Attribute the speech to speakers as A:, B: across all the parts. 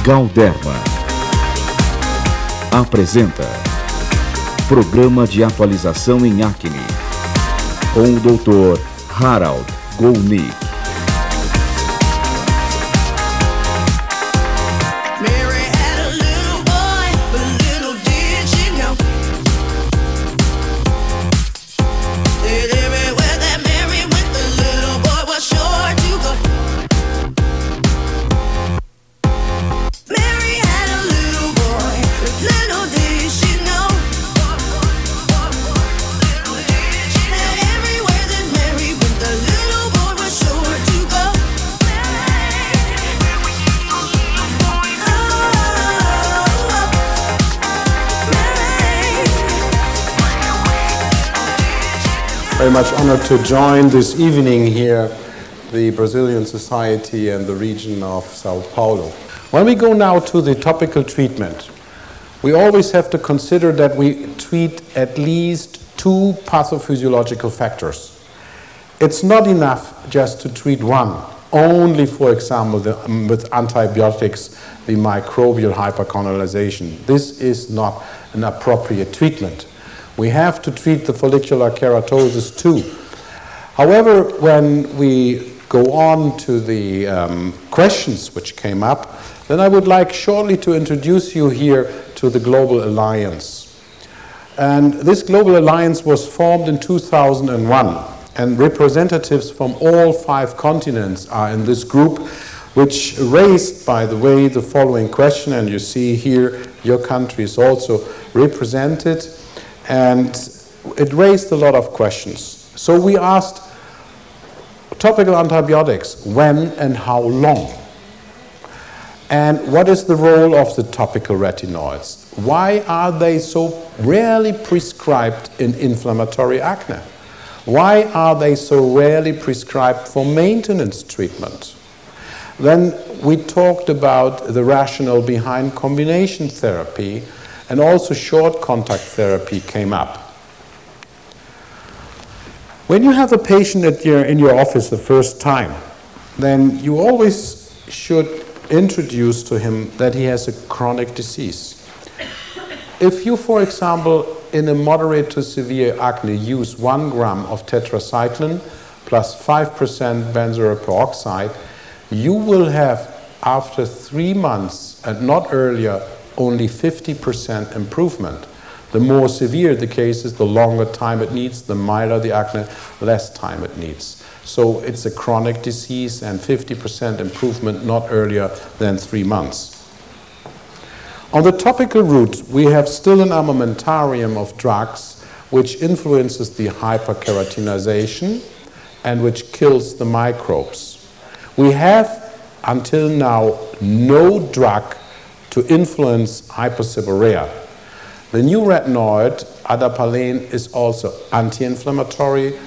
A: Galderma apresenta Programa de Atualização em Acne com o Dr. Harald Golnick.
B: Very much honored to join this evening here the Brazilian Society and the region of Sao Paulo. When we go now to the topical treatment, we always have to consider that we treat at least two pathophysiological factors. It's not enough just to treat one, only for example with antibiotics, the microbial hypercolonization. This is not an appropriate treatment. We have to treat the follicular keratosis too. However, when we go on to the questions which came up, then I would like shortly to introduce you here to the Global Alliance. And this Global Alliance was formed in 2001, and representatives from all 5 continents are in this group, which raised, by the way, the following question, and you see here your country is also represented. And it raised a lot of questions. So we asked topical antibiotics, when and how long? And what is the role of the topical retinoids? Why are they so rarely prescribed in inflammatory acne? Why are they so rarely prescribed for maintenance treatment? Then we talked about the rationale behind combination therapy, and also short contact therapy came up. When you have a patient in your office the first time, then you always should introduce to him that he has a chronic disease. If you, for example, in a moderate to severe acne use 1 gram of tetracycline plus 5% benzoyl peroxide, you will have, after 3 months and not earlier, only 50% improvement. The more severe the case is, the longer time it needs, the milder the acne, less time it needs. So it's a chronic disease, and 50% improvement not earlier than 3 months. On the topical route, we have still an armamentarium of drugs which influences the hyperkeratinization and which kills the microbes. We have, until now, no drug to influence hyperseborrhea. The new retinoid, adapalene, is also anti-inflammatory,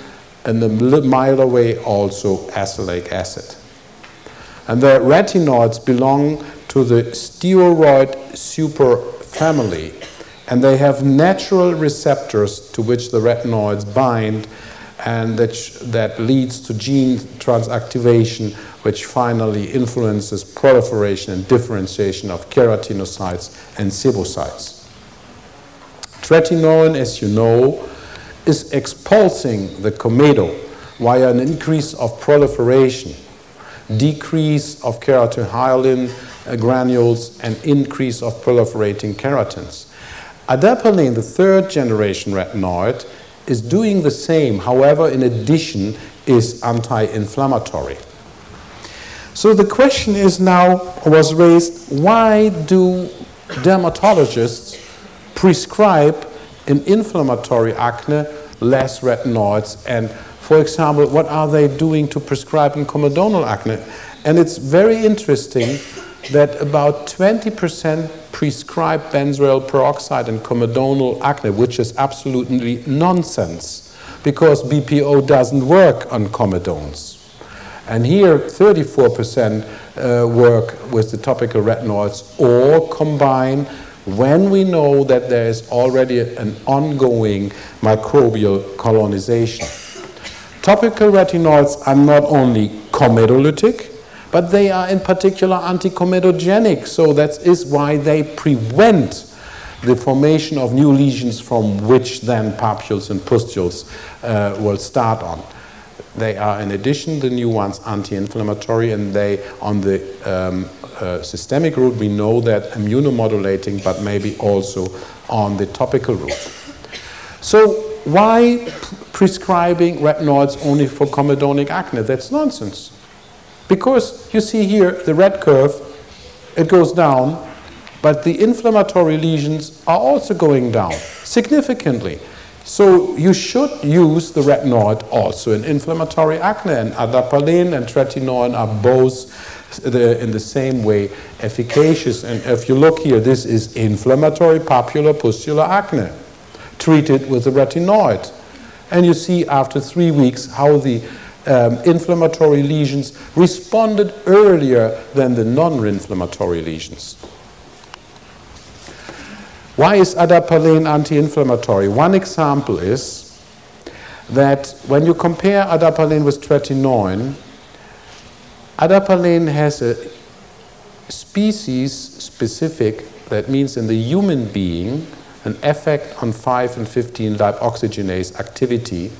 B: and the milder way also azelaic acid. And the retinoids belong to the steroid superfamily, and they have natural receptors to which the retinoids bind, and that leads to gene transactivation, which finally influences proliferation and differentiation of keratinocytes and sebocytes. Tretinoin, as you know, is expulsing the comedo via an increase of proliferation, decrease of keratohyalin granules, and increase of proliferating keratins. Adapalene, the 3rd generation retinoid, is doing the same, however, in addition, is anti-inflammatory. So the question is now, was raised, why do dermatologists prescribe in inflammatory acne less retinoids? And for example, what are they doing to prescribe in comedonal acne? And it's very interesting that about 20% prescribe benzoyl peroxide in comedonal acne, which is absolutely nonsense, because BPO doesn't work on comedones. And here, 34% work with the topical retinoids or combine when we know that there is already an ongoing microbial colonization. Topical retinoids are not only comedolytic, But they are in particular anticomedogenic, so that is why they prevent the formation of new lesions from which then papules and pustules will start on. They are, in addition, the new ones, anti-inflammatory, and they, on the systemic route, we know that immunomodulating, but maybe also on the topical route. So why prescribing retinoids only for comedonic acne? That's nonsense. Because you see here the red curve, it goes down, but the inflammatory lesions are also going down significantly. So you should use the retinoid also in inflammatory acne, and adapalene and tretinoin are both in the same way efficacious. And if you look here, this is inflammatory papular pustular acne treated with the retinoid. And you see after 3 weeks how the inflammatory lesions responded earlier than the non-inflammatory lesions. Why is adapalene anti-inflammatory? One example is that when you compare adapalene with tretinoin, adapalene has a species-specific, that means in the human being, an effect on 5 and 15 lipoxygenase activity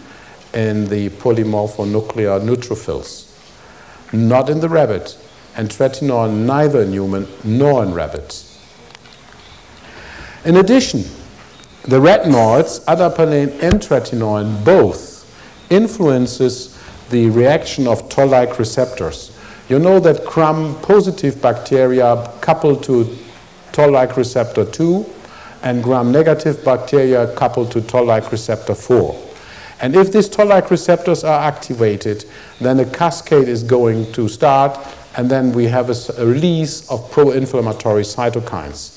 B: in the polymorphonuclear neutrophils, not in the rabbit, and tretinoin neither in human nor in rabbits. In addition, the retinoids, adapalene and tretinoin, both influences the reaction of toll-like receptors. You know that gram-positive bacteria couple to toll-like receptor 2, and gram-negative bacteria couple to toll-like receptor 4. And if these toll-like receptors are activated, then a cascade is going to start, and then we have a release of pro-inflammatory cytokines.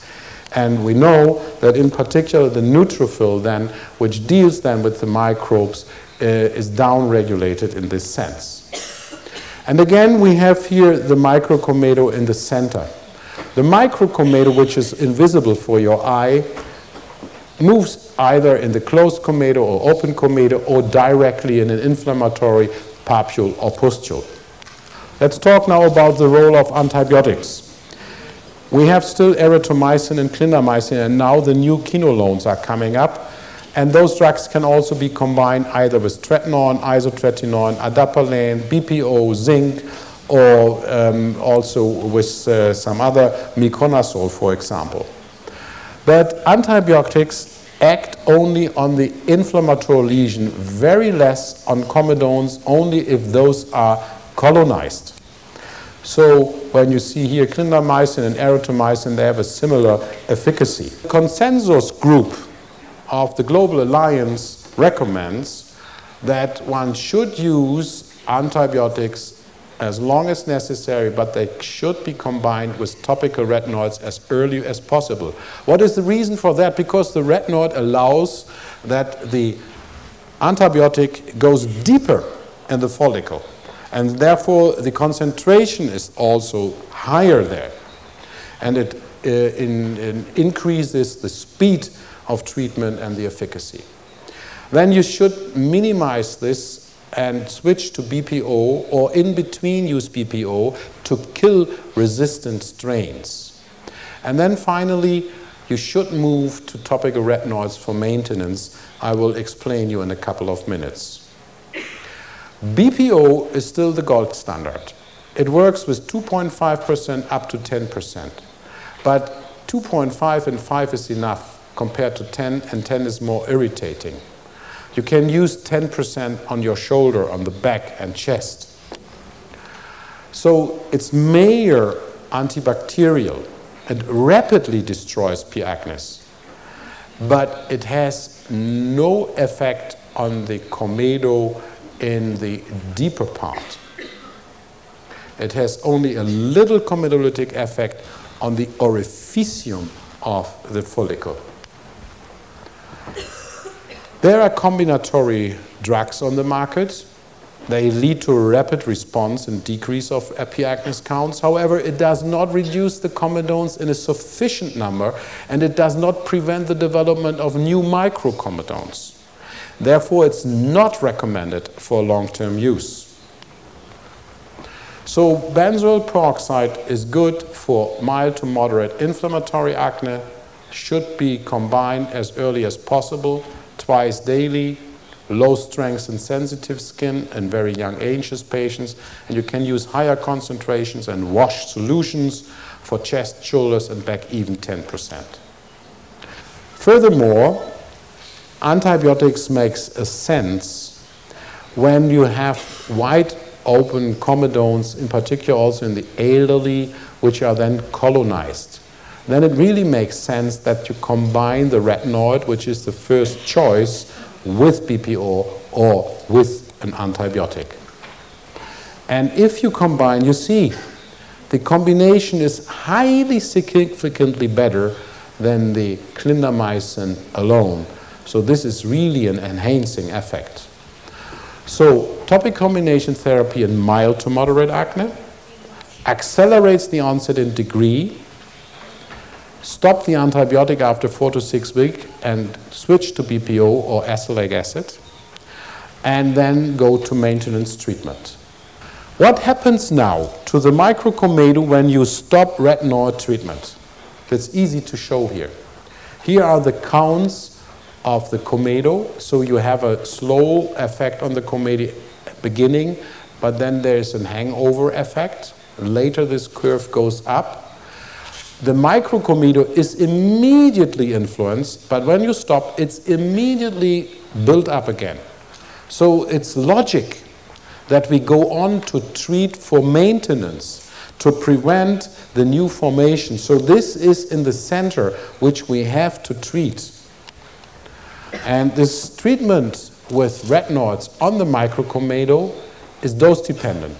B: And we know that in particular the neutrophil then, which deals then with the microbes, is downregulated in this sense. And again, we have here the microcomedo in the center. The microcomedo, which is invisible for your eye, moves either in the closed comedo or open comedo or directly in an inflammatory papule or pustule. Let's talk now about the role of antibiotics. We have still erythromycin and clindamycin, and now the new quinolones are coming up. And those drugs can also be combined either with tretinoin, isotretinoin, adapalene, BPO, zinc, or also with some other miconazole, for example. But antibiotics act only on the inflammatory lesion, very less on comedones, only if those are colonized. So when you see here clindamycin and erythromycin, they have a similar efficacy. The consensus group of the Global Alliance recommends that one should use antibiotics as long as necessary, but they should be combined with topical retinoids as early as possible. What is the reason for that? Because the retinoid allows that the antibiotic goes deeper in the follicle, and therefore the concentration is also higher there, and it increases the speed of treatment and the efficacy. Then you should minimize this and switch to BPO, or in between use BPO to kill resistant strains. And then finally, you should move to topical retinoids for maintenance. I will explain you in a couple of minutes. BPO is still the gold standard. It works with 2.5% up to 10%. But 2.5 and 5 is enough compared to 10, and 10 is more irritating. You can use 10% on your shoulder, on the back and chest. So it's mere antibacterial. It rapidly destroys P. acnes, but it has no effect on the comedo in the deeper part. It has only a little comedolytic effect on the orificium of the follicle. There are combinatory drugs on the market. They lead to a rapid response and decrease of P. acnes counts. However, it does not reduce the comedones in a sufficient number, and it does not prevent the development of new microcomedones. Therefore, it's not recommended for long-term use. So benzoyl peroxide is good for mild to moderate inflammatory acne, should be combined as early as possible, twice daily, low strength and sensitive skin in very young ages patients, and you can use higher concentrations and wash solutions for chest, shoulders, and back, even 10%. Furthermore, antibiotics makes a sense when you have wide open comedones, in particular also in the elderly, which are then colonized. Then it really makes sense that you combine the retinoid, which is the first choice, with BPO or with an antibiotic. And if you combine, you see, the combination is highly significantly better than the clindamycin alone. So this is really an enhancing effect. So topic combination therapy in mild to moderate acne accelerates the onset in degree, stop the antibiotic after 4 to 6 weeks and switch to BPO or azelaic acid, and then go to maintenance treatment. What happens now to the microcomedo when you stop retinoid treatment? That's easy to show here. Here are the counts of the comedo. So you have a slow effect on the comedo beginning, but then there's a hangover effect. Later this curve goes up. The microcomedo is immediately influenced, but when you stop, it's immediately built up again. So it's logic that we go on to treat for maintenance, to prevent the new formation. So this is in the center which we have to treat. And this treatment with retinoids on the microcomedo is dose dependent.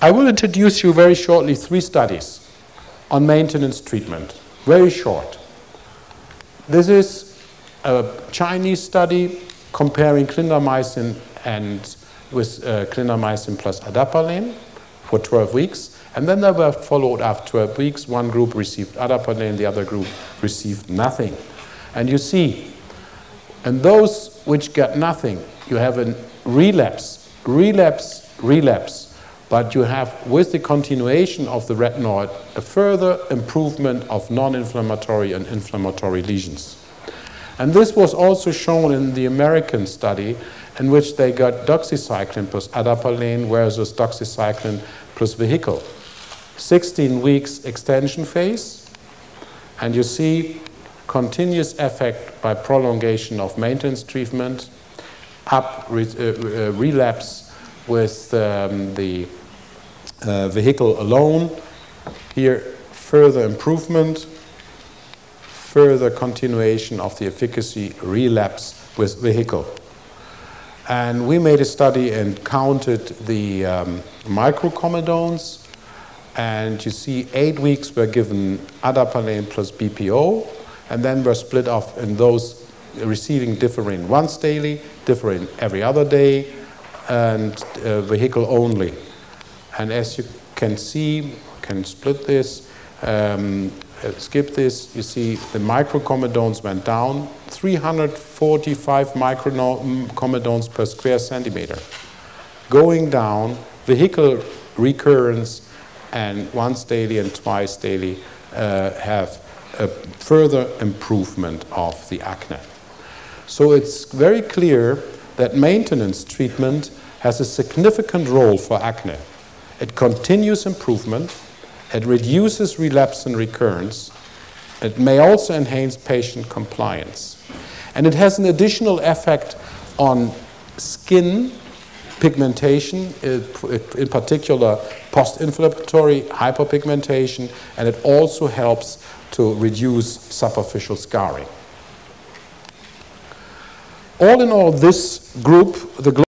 B: I will introduce you very shortly 3 studies on maintenance treatment, very short. This is a Chinese study comparing clindamycin and with clindamycin plus adapalene for 12 weeks. And then they were followed after 12 weeks. One group received adapalene, the other group received nothing. And you see, in those which got nothing, you have a relapse, but you have, with the continuation of the retinoid, a further improvement of non-inflammatory and inflammatory lesions. And this was also shown in the American study, in which they got doxycycline plus adapalene versus doxycycline plus vehicle. 16 weeks extension phase, and you see continuous effect by prolongation of maintenance treatment, relapse with the vehicle alone. Here, further improvement, further continuation of the efficacy, relapse with vehicle. And we made a study and counted the microcomedones, and you see 8 weeks were given adapalene plus BPO, and then were split off in those receiving differin once daily, differin every other day, and vehicle only. And as you can see, can split this, skip this, you see the microcomedones went down, 345 microcomedones per square centimeter. Going down, vehicle recurrence and once daily and twice daily have a further improvement of the acne. So it's very clear that maintenance treatment has a significant role for acne. It continues improvement, it reduces relapse and recurrence, it may also enhance patient compliance. And it has an additional effect on skin pigmentation, in particular post-inflammatory hyperpigmentation, and it also helps to reduce superficial scarring. All in all, this group, the